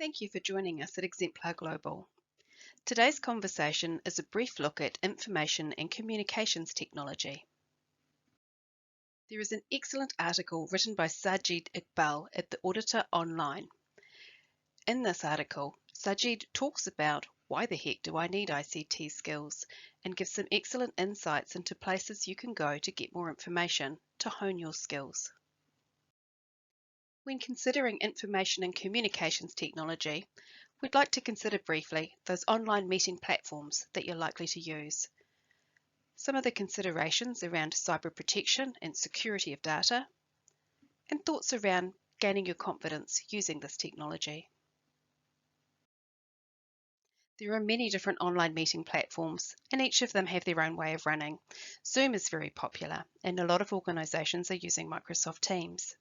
Thank you for joining us at Exemplar Global. Today's conversation is a brief look at information and communications technology. There is an excellent article written by Sajid Iqbal at the Auditor online. In this article, Sajid talks about why the heck do I need ICT skills and gives some excellent insights into places you can go to get more information to hone your skills. When considering information and communications technology, we'd like to consider briefly those online meeting platforms that you're likely to use. Some of the considerations around cyber protection and security of data, and thoughts around gaining your confidence using this technology. There are many different online meeting platforms, and each of them have their own way of running. Zoom is very popular, and a lot of organisations are using Microsoft Teams.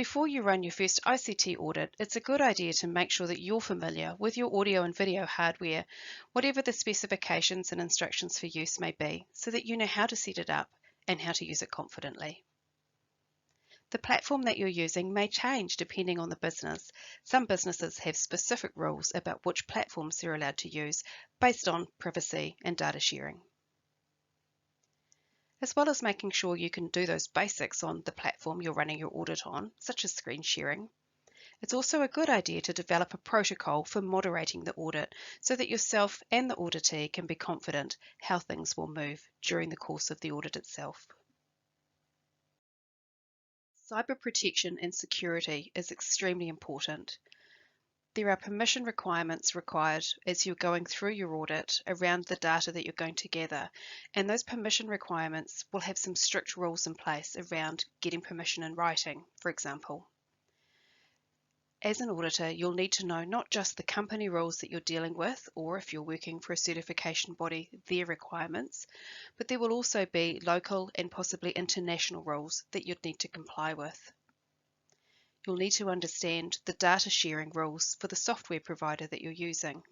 Before you run your first ICT audit, it's a good idea to make sure that you're familiar with your audio and video hardware, whatever the specifications and instructions for use may be, so that you know how to set it up and how to use it confidently. The platform that you're using may change depending on the business. Some businesses have specific rules about which platforms they're allowed to use based on privacy and data sharing. As well as making sure you can do those basics on the platform you're running your audit on, such as screen sharing, it's also a good idea to develop a protocol for moderating the audit so that yourself and the auditee can be confident how things will move during the course of the audit itself. Cyber protection and security is extremely important. There are permission requirements required as you're going through your audit around the data that you're going to gather, and those permission requirements will have some strict rules in place around getting permission in writing, for example. As an auditor, you'll need to know not just the company rules that you're dealing with, or if you're working for a certification body, their requirements, but there will also be local and possibly international rules that you'd need to comply with. You'll need to understand the data sharing rules for the software provider that you're using.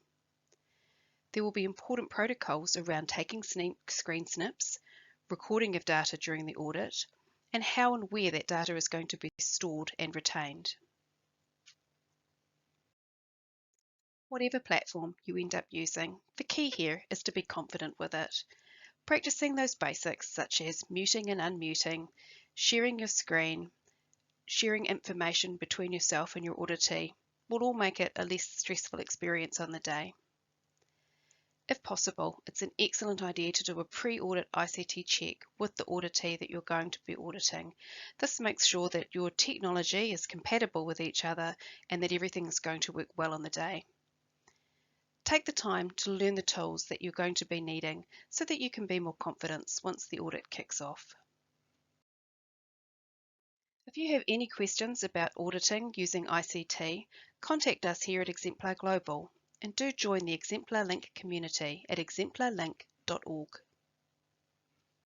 There will be important protocols around taking screen snips, recording of data during the audit, and how and where that data is going to be stored and retained. Whatever platform you end up using, the key here is to be confident with it. Practicing those basics such as muting and unmuting, sharing your screen, sharing information between yourself and your auditee will all make it a less stressful experience on the day. If possible, it's an excellent idea to do a pre-audit ICT check with the auditee that you're going to be auditing. This makes sure that your technology is compatible with each other and that everything is going to work well on the day. Take the time to learn the tools that you're going to be needing so that you can be more confident once the audit kicks off. If you have any questions about auditing using ICT, contact us here at Exemplar Global and do join the Exemplar Link community at exemplarlink.org.